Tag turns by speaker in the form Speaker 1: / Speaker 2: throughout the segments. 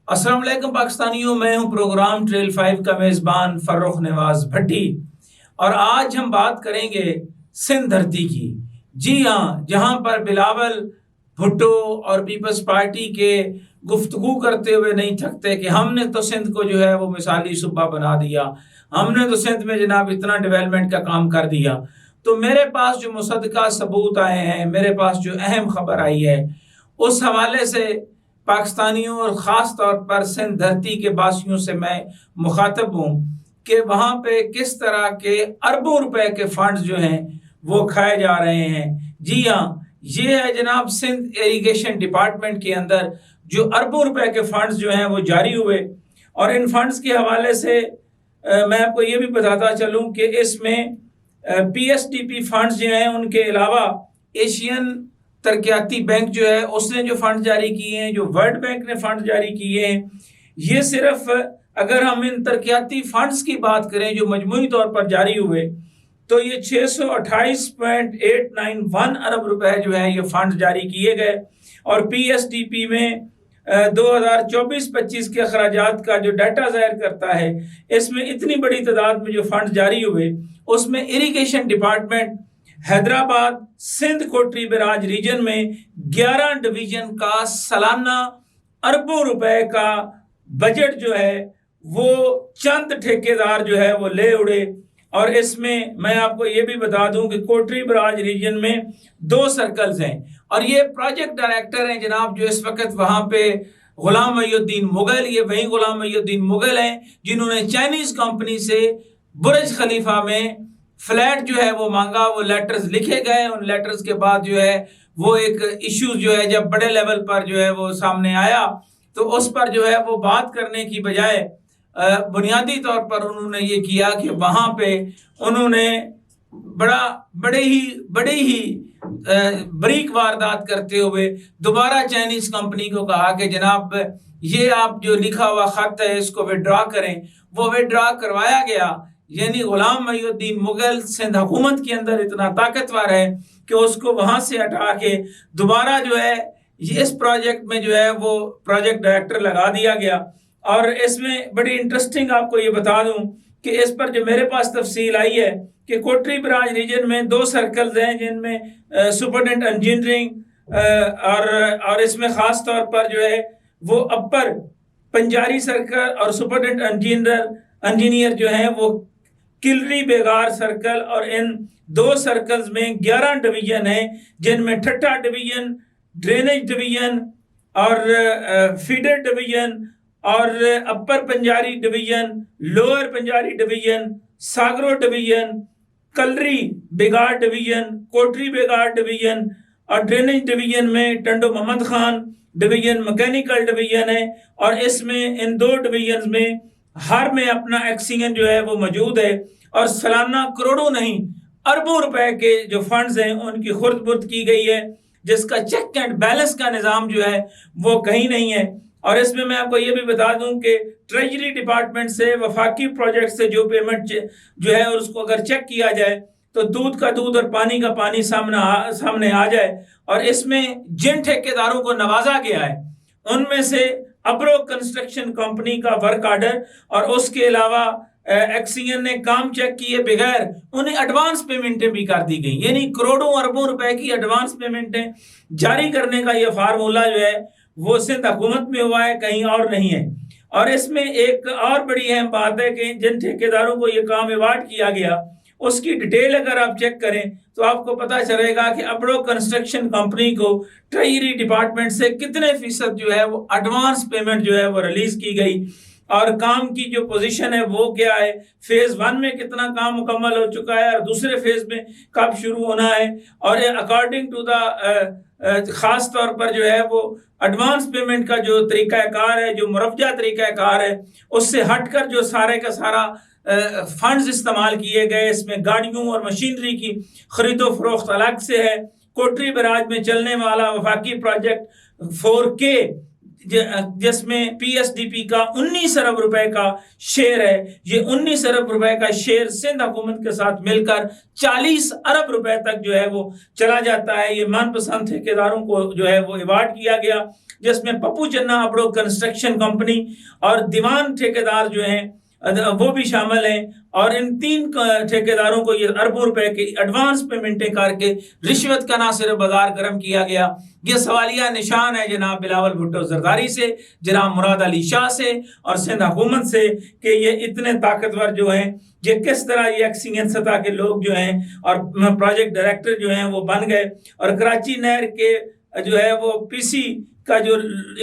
Speaker 1: अस्सलाम वालेकुम पाकिस्तानियों, मैं हूं प्रोग्राम ट्रेल 5 का मेज़बान फर्रुख नवाज भट्टी और आज हम बात करेंगे सिंध धरती की। जी हाँ, जहां पर बिलावल भुट्टो और पीपल्स पार्टी के गुफ्तगू करते हुए नहीं थकते कि हमने तो सिंध को जो है वो मिसाली सूबा बना दिया, हमने तो सिंध में जनाब इतना डेवलपमेंट का काम कर दिया। तो मेरे पास जो मुसद्दका सबूत आए हैं, मेरे पास जो अहम खबर आई है, उस हवाले से पाकिस्तानियों और ख़ास तौर पर सिंध धरती के बासियों से मैं मुखातब हूँ कि वहाँ पे किस तरह के अरबों रुपए के फंड्स जो हैं वो खाए जा रहे हैं। जी हाँ, ये है जनाब सिंध इरिगेशन डिपार्टमेंट के अंदर जो अरबों रुपए के फंड्स जो हैं वो जारी हुए। और इन फंड्स के हवाले से मैं आपको ये भी बताता चलूँ कि इसमें PSDP फंड्स जो हैं, उनके अलावा एशियन तरक्याती बैंक जो है उसने जो फंड जारी किए हैं, जो वर्ल्ड बैंक ने फंड जारी किए हैं, ये सिर्फ अगर हम इन तरक्याती फंड्स की बात करें जो मजमूई तौर पर जारी हुए तो ये 628.891 अरब रुपए जो है ये फंड जारी किए गए। और PSDP में 2024-25 के अखराजात का जो डाटा ज़ाहिर करता है, इसमें इतनी बड़ी तादाद में जो फंड जारी हुए उसमें इरिगेशन डिपार्टमेंट हैदराबाद सिंध कोटरी बराज रीजन में 11 डिवीजन का सालाना अरबों रुपए का बजट जो है वो चंद ठेकेदार जो है वो ले उड़े। और इसमें मैं आपको ये भी बता दूं कि कोटरी बराज रीजन में 2 सर्कल्स हैं और ये प्रोजेक्ट डायरेक्टर हैं जनाब जो इस वक्त वहां पे गुलाम मोइनुद्दीन मुगल, ये वही गुलाम मोइनुद्दीन मुगल हैं जिन्होंने चाइनीज कंपनी से बुर्ज खलीफा में फ्लैट जो है वो मांगा। वो लेटर्स लिखे गए, उन लेटर्स के बाद जो है वो एक इश्यू जो है जब बड़े लेवल पर जो है वो सामने आया तो उस पर जो है वो बात करने की बजाय बुनियादी तौर पर उन्होंने ये किया कि वहाँ पे उन्होंने बड़े ही बरीक वारदात करते हुए दोबारा चाइनीज कंपनी को कहा कि जनाब ये आप जो लिखा हुआ खत है इसको विड्रॉ करें। वो विड्रॉ करवाया गया। यानी गुलाम मोइनुद्दीन मुगल सिंध हुकूमत के अंदर इतना ताकतवर है कि उसको वहां से हटा के दोबारा जो है ये इस प्रोजेक्ट में जो है वो प्रोजेक्ट डायरेक्टर लगा दिया गया। और इसमें बड़ी इंटरेस्टिंग आपको ये बता दूं कि इस पर जो मेरे पास तफसील आई है कि कोटरी बराज रीजन में 2 सर्कल्स हैं जिनमें सुपरिटेंडेंट इंजीनियरिंग और इसमें खास तौर पर जो है वो अपर पंजारी सर्कल और सुपरिटेंडेंट इंजीनियर जो है वो किलरी बेगार सर्कल। और इन 2 सर्कल्स में 11 डिवीजन हैं जिनमें ठट्टा डिवीजन, ड्रेनेज डिवीजन और फीडर डिवीजन और upper Pinyari division, lower Pinyari division, Sagro division, Kalri Baghar division, Kotri Baghar division और ड्रेनेज डिवीजन में Tando Mohammad Khan division mechanical division है। और इसमें इन 2 डिवीजन में हर में अपना एक्सीजन जो है वो मौजूद है और सालाना करोड़ों नहीं अरबों रुपए के जो फंड्स हैं उनकी खुर्द-बुर्द की गई है, जिसका चेक एंड बैलेंस का निज़ाम जो है वो कहीं नहीं है। और इसमें मैं आपको ये भी बता दूं कि ट्रेजरी डिपार्टमेंट से वफाकी प्रोजेक्ट से जो पेमेंट जो है और उसको अगर चेक किया जाए तो दूध का दूध और पानी का पानी सामने आ जाए। और इसमें जिन ठेकेदारों को नवाजा गया है उनमें से अब्रो कंस्ट्रक्शन कंपनी का वर्क आर्डर और उसके अलावा एक्सीजन ने काम चेक किए बगैर उन्हें एडवांस पेमेंटें भी कर दी गई। यानी करोड़ों अरबों रुपए की एडवांस पेमेंटें जारी करने का ये फार्मूला जो है वो सिंध हुकूमत में हुआ है, कहीं और नहीं है। और इसमें एक और बड़ी अहम बात है कि जिन ठेकेदारों को ये काम अवार्ड किया गया उसकी डिटेल अगर आप चेक करें तो आपको पता चलेगा कि अब्रो कंस्ट्रक्शन कंपनी को ट्रेजरी डिपार्टमेंट से कितने फीसद जो है वो एडवांस पेमेंट जो है वो रिलीज की गई और काम की जो पोजीशन है वो क्या है, फेज 1 में कितना काम मुकम्मल हो चुका है और दूसरे फेज में कब शुरू होना है। और अकॉर्डिंग टू द खास तौर पर जो है वो एडवांस पेमेंट का जो तरीकाकार है, जो मुरव्वजा तरीकाकार है, उससे हटकर जो सारे का सारा फंड्स इस्तेमाल किए गए। इसमें गाड़ियों और मशीनरी की खरीदो फरोख्त अलग से है। कोटरी बराज में चलने वाला वफाकी प्रोजेक्ट 4K जिसमें PSDP का 19 अरब रुपए का शेयर है। ये 19 अरब रुपए का शेयर सिंध हुकूमत के साथ मिलकर 40 अरब रुपए तक जो है वो चला जाता है। ये मनपसंद ठेकेदारों को जो है वो अवार्ड किया गया, जिसमें पप्पू चन्ना अबड़ो कंस्ट्रक्शन कंपनी और दीवान ठेकेदार जो हैं वो भी शामिल हैं। और इन 3 ठेकेदारों को ये अरबों रुपए की एडवांस पेमेंटें करके रिश्वत का ना सिर्फ बाजार गर्म किया गया। ये सवालिया निशान है जनाब बिलावल भुट्टो जरदारी से, जनाब मुराद अली शाह से और सिंध हुकूमत से कि ये इतने ताकतवर जो हैं, ये किस तरह ये एक सीनियर सतह के लोग जो हैं और प्रोजेक्ट डायरेक्टर जो हैं वो बन गए। और कराची नहर के जो है वो PC का जो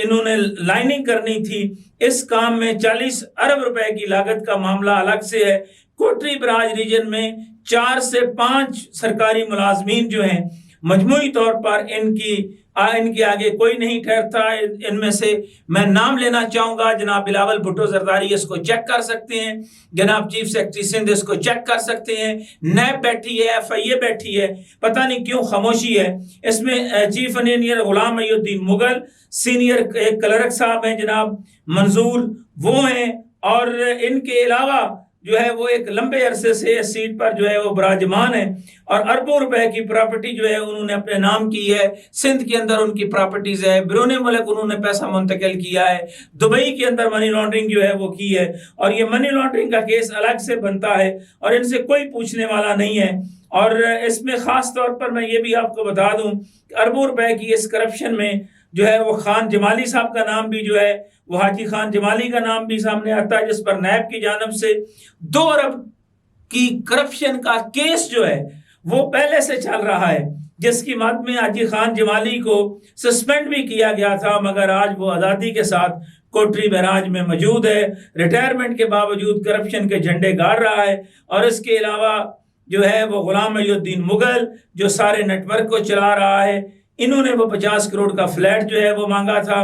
Speaker 1: इन्होंने लाइनिंग करनी थी, इस काम में 40 अरब रुपए की लागत का मामला अलग से है। कोटरी बराज रीजन में 4 से 5 सरकारी मुलाजमीन जो हैं, मजमूई तौर पर इनके आगे कोई नहीं ठहरता। इनमें से मैं नाम लेना चाहूंगा, जनाब बिलावल भुट्टो जरदारी इसको चेक कर सकते हैं, जनाब चीफ सेक्रेटरी सिंध इसको चेक कर सकते हैं, नैब बैठी है, FIA बैठी है, पता नहीं क्यों खामोशी है। इसमें चीफ इंजीनियर गुलाम मईनुद्दीन मुगल, सीनियर क्लर्क साहब हैं जनाब मंजूर, वो हैं। और इनके अलावा जो है वो एक लंबे अरसे से इस सीट पर जो है वो विराजमान है और अरबों रुपए की प्रॉपर्टी जो है उन्होंने अपने नाम की है। सिंध के अंदर उनकी प्रॉपर्टीज है, बिरून मुल्क उन्होंने पैसा मुंतकिल किया है, दुबई के अंदर मनी लॉन्ड्रिंग जो है वो की है। और ये मनी लॉन्ड्रिंग का केस अलग से बनता है और इनसे कोई पूछने वाला नहीं है। और इसमें खास तौर पर मैं ये भी आपको बता दूं कि अरबों रुपए की इस करप्शन में जो है वो खान जमाली साहब का नाम भी जो है वो हाजी खान जमाली का नाम भी सामने आता है, जिस पर नैब की जानब से 2 अरब की करप्शन का केस जो है वो पहले से चल रहा है, जिसकी मद में हाजी खान जमाली को सस्पेंड भी किया गया था, मगर आज वो आज़ादी के साथ कोटरी बैराज में मौजूद है। रिटायरमेंट के बावजूद करप्शन के झंडे गाड़ रहा है। और इसके अलावा जो है वो गुलाम मईनुद्दीन मुगल जो सारे नेटवर्क को चला रहा है, इन्होंने वो 50 करोड़ का फ्लैट जो है वो मांगा था।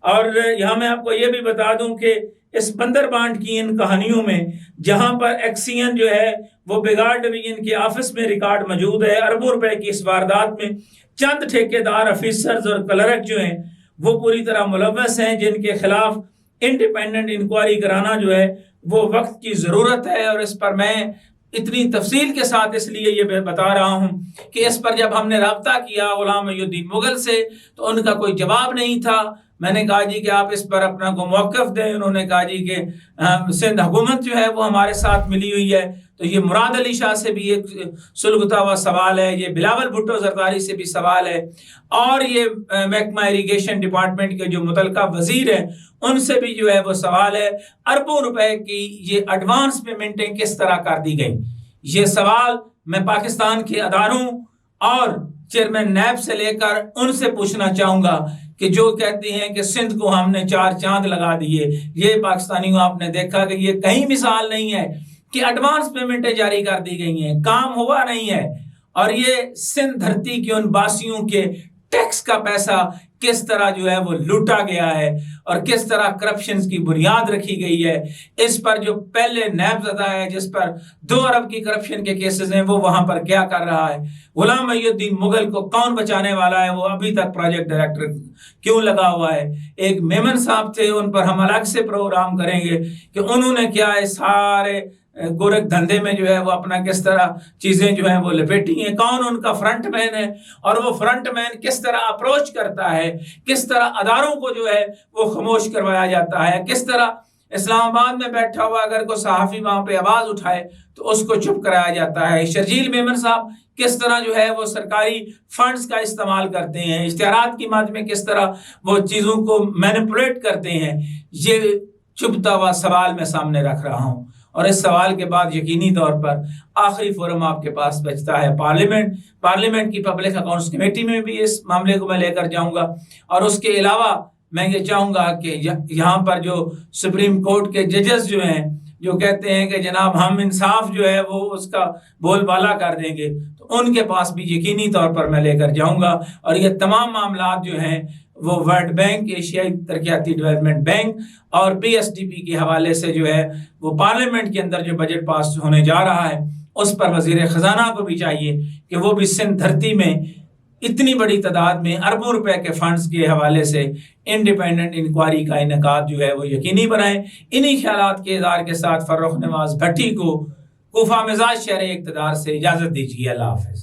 Speaker 1: और यहाँ मैं आपको ये भी बता दूं कि इस बंदर बांट की इन कहानियों में जहां पर एक्सीएन जो है वो बिगाड़ डिवीजन के ऑफिस में रिकॉर्ड मौजूद है, अरबों रुपए की इस वारदात में चंद ठेकेदार, ऑफिसर्स और क्लर्क जो हैं वो पूरी तरह मुलव्वस हैं, जिनके खिलाफ इंडिपेंडेंट इंक्वायरी कराना जो है वो वक्त की ज़रूरत है। और इस पर मैं इतनी तफसील के साथ इसलिए ये बता रहा हूँ कि इस पर जब हमने रब्ता किया गुलाम मईनुद्दीन मुगल से तो उनका कोई जवाब नहीं था। मैंने कहा जी कि आप इस पर अपना को मौक़िफ़ दें। उन्होंने कहा जी कि सिंध हुकूमत जो है वो हमारे साथ मिली हुई है। तो ये मुराद अली शाह से भी एक सुलगता हुआ सवाल है, ये बिलावल भुट्टो जरदारी से भी सवाल है, और ये महकमा इरीगेशन डिपार्टमेंट के जो मुतलका वजीर हैं उनसे भी जो है वो सवाल है। अरबों रुपए की ये एडवांस पेमेंटें किस तरह कर दी गई, ये सवाल मैं पाकिस्तान के अदारों और चेयरमैन नैब से लेकर उनसे पूछना चाहूँगा कि जो कहते हैं कि सिंध को हमने 4 चांद लगा दिए, ये पाकिस्तानियों आपने देखा कि ये कहीं मिसाल नहीं है कि एडवांस पेमेंटें जारी कर दी गई हैं, काम हुआ नहीं है। और ये सिंध धरती के उन बासियों के टैक्स का पैसा किस तरह जो है वो लूटा गया है और किस तरह करप्शन की बुनियाद रखी गई है, इस पर जो पहले नैब ज़दा है जिस पर 2 अरब की करप्शन के केसेस हैं वो वहां पर क्या कर रहा है। गुलाम मईनुद्दीन मुगल को कौन बचाने वाला है, वो अभी तक प्रोजेक्ट डायरेक्टर क्यों लगा हुआ है। एक मेमन साहब थे, उन पर हम अलग से प्रोग्राम करेंगे कि उन्होंने क्या है सारे गोरख धंधे में जो है वो अपना किस तरह चीजें जो है वो लपेटी हैं, कौन उनका फ्रंट मैन है और वो फ्रंट मैन किस तरह अप्रोच करता है, किस तरह अदारों को जो है वो खामोश करवाया जाता है, किस तरह इस्लामाबाद में बैठा हुआ अगर कोई सहाफ़ी वहां पे आवाज उठाए तो उसको चुप कराया जाता है। शर्जील मेमन साहब किस तरह जो है वो सरकारी फंड्स का इस्तेमाल करते हैं, इश्तिहारात की मद में किस तरह वो चीजों को मैनिपुलेट करते हैं, ये चुभता हुआ सवाल मैं सामने रख रहा हूँ। और इस सवाल के बाद यकीनी तौर पर आखिरी फोरम आपके पास बचता है पार्लियामेंट की पब्लिक अकाउंट्स कमेटी में भी इस मामले को मैं लेकर जाऊंगा। और उसके अलावा मैं ये चाहूंगा कि यहाँ पर जो सुप्रीम कोर्ट के जजेस जो हैं जो कहते हैं कि जनाब हम इंसाफ जो है वो उसका बोलबाला कर देंगे, तो उनके पास भी यकीनी तौर पर मैं लेकर जाऊंगा। और ये तमाम मामला जो हैं वो वर्ल्ड बैंक, एशियाई तरक्याती डेवलपमेंट बैंक और PSDP के हवाले से जो है वो पार्लियामेंट के अंदर जो बजट पास होने जा रहा है उस पर वजीर खजाना को भी चाहिए कि वो भी सिंध धरती में اتنی بڑی تعداد میں اربوں روپے کے فنڈز کے حوالے سے انڈیپینڈنٹ انکوائری کا انعقاد جو ہے وہ یقینی بنائیں. انہی خیالات کے اظہار کے ساتھ فرخ نواز بھٹی کو کوفہ مزاج شہر اقتدار سے اجازت دیجیے. اللہ حافظ.